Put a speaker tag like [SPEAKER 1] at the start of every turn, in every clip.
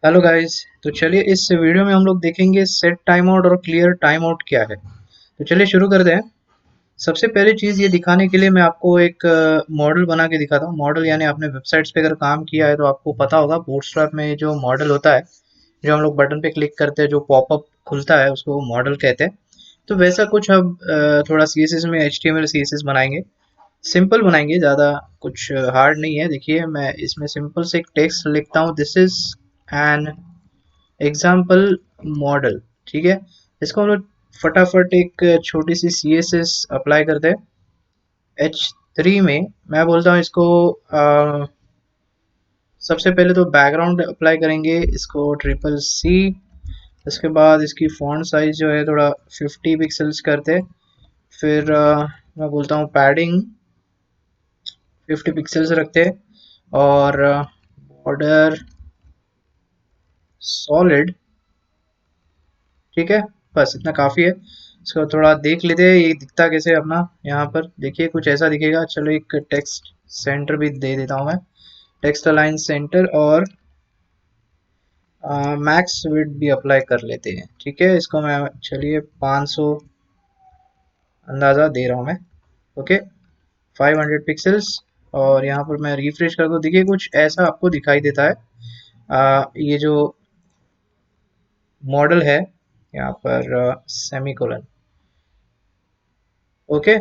[SPEAKER 1] Hello guys. तो चलिए इस वीडियो में हम लोग देखेंगे सेट टाइम आउट और क्लियर टाइम आउट क्या है। तो चलिए शुरू करते हैं। सबसे पहली चीज़ ये दिखाने के लिए मैं आपको एक मॉडल बना के दिखाता हूँ। मॉडल यानी आपने वेबसाइट्स पे अगर काम किया है तो आपको पता होगा बूटस्ट्रैप में जो मॉडल होता है, जो हम लोग बटन पे क्लिक करते हैं जो पॉपअप खुलता है उसको मॉडल कहते हैं। तो वैसा कुछ अब थोड़ा CSS में HTML CSS बनाएंगे। सिंपल बनाएंगे, ज़्यादा कुछ हार्ड नहीं है। देखिए मैं इसमें सिंपल से एक टेक्स्ट लिखता हूँ, this is an example model. ठीक है, इसको हम लोग फटाफट एक छोटी सी CSS अप्लाई करते हैं H3 में। मैं बोलता हूँ इसको सबसे पहले तो बैकग्राउंड अप्लाई करेंगे, इसको CCC। उसके बाद इसकी फॉन्ट साइज जो है थोड़ा 50 पिक्सल्स करते। फिर मैं बोलता हूँ पैडिंग 50 पिक्सल्स रखते। और बॉर्डर सॉलिड। ठीक है, बस इतना काफ़ी है। इसको थोड़ा देख लेते हैं ये दिखता कैसे है अपना। यहाँ पर देखिए कुछ ऐसा दिखेगा। चलो एक टेक्स्ट सेंटर भी दे देता हूँ मैं, टेक्स्ट अलाइन सेंटर। और मैक्स विड्थ भी अप्लाई कर लेते हैं। ठीक है, इसको मैं चलिए 500 अंदाज़ा दे रहा हूँ मैं। Okay, 500 pixels. और यहाँ पर मैं रिफ्रेश कर दूँ, देखिए कुछ ऐसा आपको दिखाई देता है। ये जो मॉडल है यहाँ पर सेमीकोलन। ओके,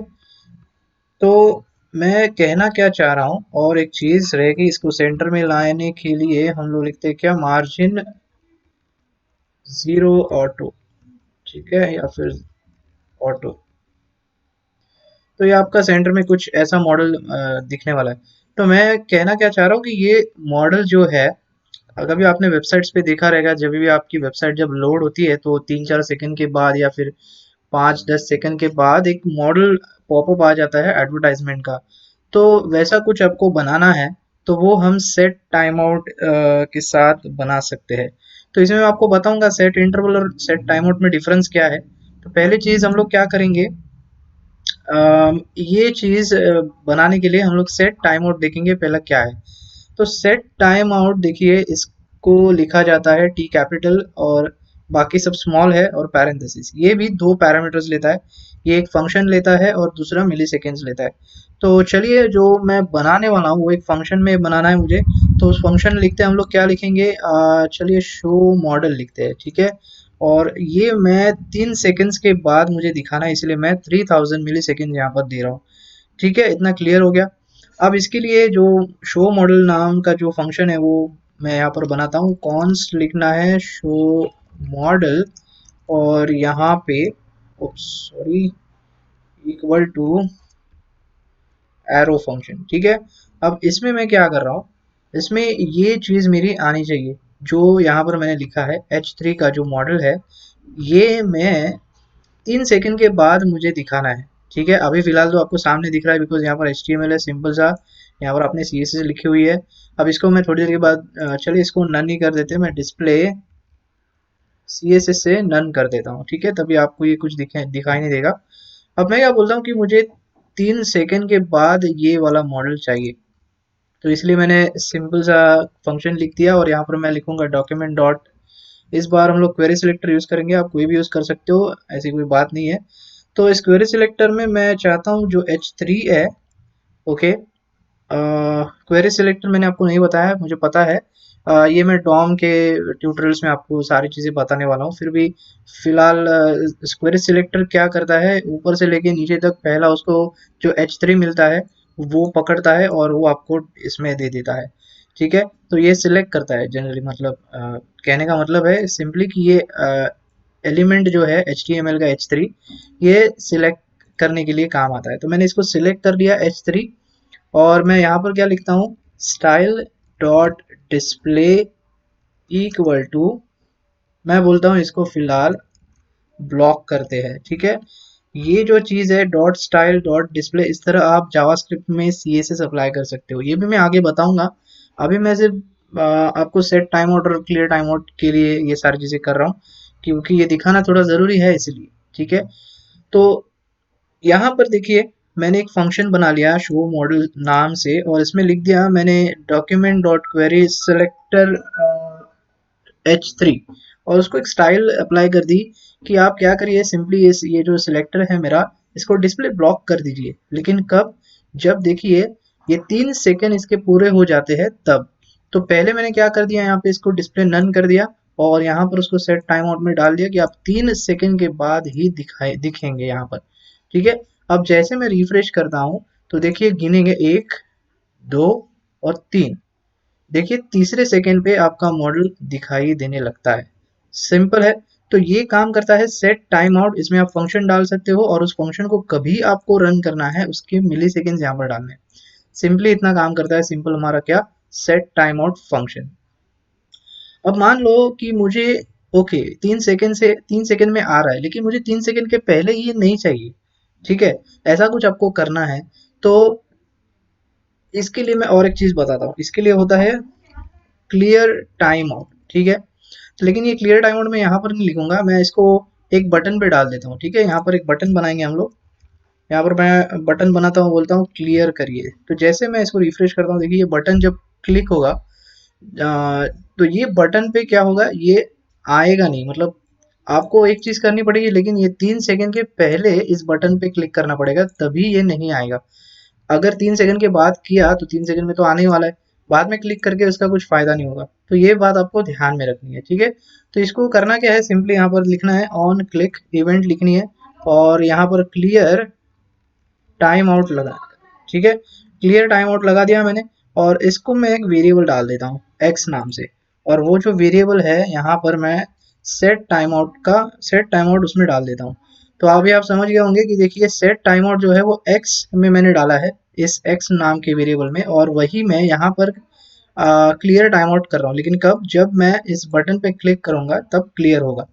[SPEAKER 1] तो मैं कहना क्या चाह रहा हूँ, और एक चीज रहेगी, इसको सेंटर में लाने के लिए हम लोग लिखते हैं क्या, मार्जिन 0 ऑटो। ठीक है, या फिर ऑटो। तो ये आपका सेंटर में कुछ ऐसा मॉडल दिखने वाला है। तो मैं कहना क्या चाह रहा हूँ कि ये मॉडल जो है, अगर भी आपने वेबसाइट्स पे देखा रहेगा, जब भी आपकी वेबसाइट जब लोड होती है तो 3-4 सेकंड के बाद या फिर 5-10 सेकंड के बाद एक मॉडल पॉपअप आ जाता है एडवर्टाइजमेंट का। तो वैसा कुछ आपको बनाना है, तो वो हम सेट टाइम आउट के साथ बना सकते हैं। तो इसमें मैं आपको बताऊंगा सेट इंटरवल और सेट टाइम आउट में डिफरेंस क्या है। तो पहली चीज हम लोग क्या करेंगे, ये चीज बनाने के लिए हम लोग सेट टाइम आउट देखेंगे पहला क्या है। तो सेट टाइम आउट देखिए, इसको लिखा जाता है टी कैपिटल और बाकी सब स्मॉल है और पैरेंथेसिस। ये भी दो पैरामीटर्स लेता है, ये एक फंक्शन लेता है और दूसरा मिली सेकेंड्स लेता है। तो चलिए जो मैं बनाने वाला हूँ वो एक फंक्शन में बनाना है मुझे। तो उस फंक्शन लिखते हैं हम लोग, क्या लिखेंगे, चलिए शो मॉडल लिखते हैं। ठीक है, और ये मैं 3 सेकेंड्स के बाद मुझे दिखाना है, इसलिए मैं 3000 मिली सेकेंड यहाँ पर दे रहा हूँ। ठीक है, इतना क्लियर हो गया। अब इसके लिए जो शो मॉडल नाम का जो फंक्शन है वो मैं यहाँ पर बनाता हूँ। कॉन्स्ट लिखना है शो मॉडल, और यहाँ पे sorry equal to arrow function. ठीक है, अब इसमें मैं क्या कर रहा हूँ, इसमें ये चीज़ मेरी आनी चाहिए जो यहाँ पर मैंने लिखा है H3 का जो मॉडल है, ये मैं 3 सेकंड के बाद मुझे दिखाना है। ठीक है, अभी फिलहाल तो आपको सामने दिख रहा है बिकॉज यहाँ पर HTML है सिंपल सा, यहाँ पर आपने CSS लिखी हुई है। अब इसको मैं थोड़ी देर के बाद चलिए इसको नन ही कर देते हैं, मैं डिस्प्ले CSS से नन कर देता हूँ। ठीक है, तभी आपको ये कुछ दिखाई नहीं देगा। अब मैं क्या बोलता हूँ कि मुझे 3 सेकंड के बाद ये वाला मॉडल चाहिए। तो इसलिए मैंने सिंपल सा फंक्शन लिख दिया, और यहाँ पर मैं लिखूंगा डॉक्यूमेंट डॉट। इस बार हम लोग क्वेरी सिलेक्टर यूज करेंगे, आप कोई भी यूज कर सकते हो, ऐसी कोई बात नहीं है। तो इस क्वेरी सिलेक्टर में मैं चाहता हूँ जो H3 है। ओके, क्वेरी सिलेक्टर मैंने आपको नहीं बताया, मुझे पता है। ये मैं डॉम के ट्यूटोरियल्स में आपको सारी चीज़ें बताने वाला हूँ, फिर भी फिलहाल क्वेरी सिलेक्टर क्या करता है, ऊपर से लेके नीचे तक पहला उसको जो H3 मिलता है वो पकड़ता है और वो आपको इसमें दे देता है। ठीक है, तो ये सिलेक्ट करता है जनरली, मतलब कहने का मतलब है सिंपली कि ये एलिमेंट जो है HTML का H3, ये सिलेक्ट करने के लिए काम आता है। तो मैंने इसको सिलेक्ट कर लिया H3, और मैं यहाँ पर क्या लिखता हूँ, style dot display equal to, मैं बोलता हूँ इसको फिलहाल ब्लॉक करते हैं। ठीक है, ये जो चीज़ है डॉट स्टाइल डॉट डिस्प्ले, इस तरह आप जावास्क्रिप्ट में CSS अप्लाई कर सकते हो, ये भी मैं आगे बताऊंगा। अभी मैं सिर्फ आपको सेट टाइम आउट और क्लियर टाइम आउट के लिए ये सारी चीज़ें कर रहा हूँ, क्योंकि ये दिखाना थोड़ा ज़रूरी है इसलिए। ठीक है, तो यहाँ पर देखिए मैंने एक फंक्शन बना लिया शो मॉडल नाम से, और इसमें लिख दिया मैंने document dot query selector H3 और उसको एक स्टाइल अप्लाई कर दी कि आप क्या करिए, सिंपली इस ये जो सिलेक्टर है मेरा, इसको डिस्प्ले ब्लॉक कर दीजिए। लेकिन कब? जब देखिए ये 3 सेकंड इसके पूरे हो जाते हैं तब। तो पहले मैंने क्या कर दिया, यहाँ पे इसको डिस्प्ले नन कर दिया और यहाँ पर उसको सेट टाइम आउट में डाल दिया कि आप 3 सेकंड के बाद ही दिखेंगे यहाँ पर। ठीक है, अब जैसे मैं रिफ्रेश करता हूँ तो देखिए गिनेंगे 1, 2 और 3। देखिए तीसरे सेकंड पे आपका मॉडल दिखाई देने लगता है। सिंपल है। तो ये काम करता है सेट टाइम आउट। इसमें आप फंक्शन डाल सकते हो और उस फंक्शन को कभी आपको रन करना है उसके मिली सेकेंड यहाँ पर डालने हैं। सिंपली इतना काम करता है। सिंपल हमारा क्या, सेट टाइम आउट फंक्शन। अब मान लो कि मुझे ओके 3 सेकंड में आ रहा है, लेकिन मुझे 3 सेकंड के पहले ये नहीं चाहिए। ठीक है, ऐसा कुछ आपको करना है तो इसके लिए मैं और एक चीज बताता हूँ। इसके लिए होता है क्लियर टाइम आउट। ठीक है, तो लेकिन ये क्लियर टाइम आउट मैं यहाँ पर नहीं लिखूंगा, मैं इसको एक बटन पे डाल देता हूँ। ठीक है, यहाँ पर एक बटन बनाएंगे हम लोग। यहाँ पर मैं बटन बनाता हूँ, बोलता हूँ क्लियर करिए। तो जैसे मैं इसको रिफ्रेश करता हूँ, देखिए ये बटन जब क्लिक होगा तो ये बटन पे क्या होगा, ये आएगा नहीं। मतलब आपको एक चीज करनी पड़ेगी, लेकिन ये 3 सेकंड के पहले इस बटन पे क्लिक करना पड़ेगा, तभी ये नहीं आएगा। अगर 3 सेकंड के बाद किया तो 3 सेकंड में तो आने ही वाला है, बाद में क्लिक करके उसका कुछ फायदा नहीं होगा। तो ये बात आपको ध्यान में रखनी है। ठीक है, तो इसको करना क्या है, सिंपली यहाँ पर लिखना है ऑन क्लिक इवेंट लिखनी है और यहाँ पर क्लियर टाइम आउट लगा। ठीक है, क्लियर टाइम आउट लगा दिया मैंने और इसको मैं एक वेरिएबल डाल देता हूँ x नाम से। और वो जो वेरिएबल है यहाँ पर मैं सेट टाइम आउट उसमें डाल देता हूँ। तो अभी आप समझ गए होंगे कि देखिए सेट टाइम आउट जो है वो x में मैंने डाला है, इस x नाम के वेरिएबल में, और वही मैं यहाँ पर क्लियर टाइम आउट कर रहा हूँ। लेकिन कब? जब मैं इस बटन पे क्लिक करूंगा तब क्लियर होगा।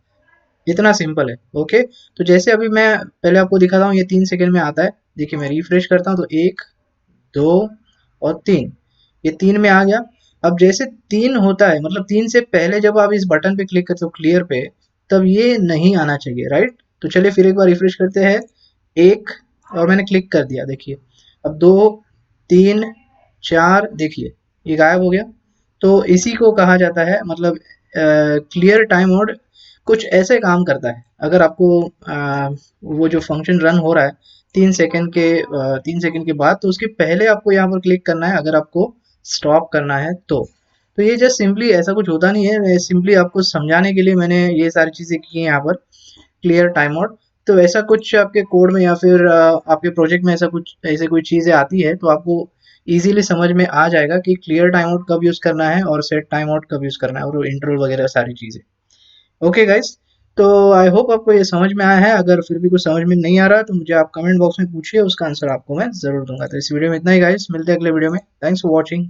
[SPEAKER 1] इतना सिंपल है। ओके, तो जैसे अभी मैं पहले आपको दिखाता हूँ, ये 3 सेकंड में आता है। देखिए मैं रिफ्रेश करता हूँ तो 1, 2 और 3, ये 3 में आ गया। अब जैसे 3 होता है, मतलब 3 से पहले जब आप इस बटन पे क्लिक करते हो क्लियर पे, तब ये नहीं आना चाहिए, राइट? तो चलिए फिर एक बार रिफ्रेश करते हैं। 1 और मैंने क्लिक कर दिया, देखिए अब 2, 3, 4, देखिए ये गायब हो गया। तो इसी को कहा जाता है, मतलब क्लियर टाइम आउट कुछ ऐसे काम करता है। अगर आपको वो जो फंक्शन रन हो रहा है 3 सेकंड के बाद, तो उसके पहले आपको यहाँ पर क्लिक करना है अगर आपको स्टॉप करना है तो ये जस्ट सिंपली ऐसा कुछ होता नहीं है, सिंपली आपको समझाने के लिए मैंने ये सारी चीज़ें की हैं यहाँ पर, क्लियर टाइम आउट। तो ऐसा कुछ आपके कोड में या फिर आपके प्रोजेक्ट में ऐसे कोई चीज़ें आती है तो आपको इजीली समझ में आ जाएगा कि क्लियर टाइम आउट कब यूज़ करना है और सेट टाइम आउट कब यूज़ करना है और इंटरवल वगैरह सारी चीज़ें। ओके गाइस, तो आई होप आपको ये समझ में आया है। अगर फिर भी कुछ समझ में नहीं आ रहा तो मुझे आप कमेंट बॉक्स में पूछिए, उसका आंसर आपको मैं ज़रूर दूंगा। तो इस वीडियो में इतना ही गाइस, मिलते हैं अगले वीडियो में। Thanks for watching.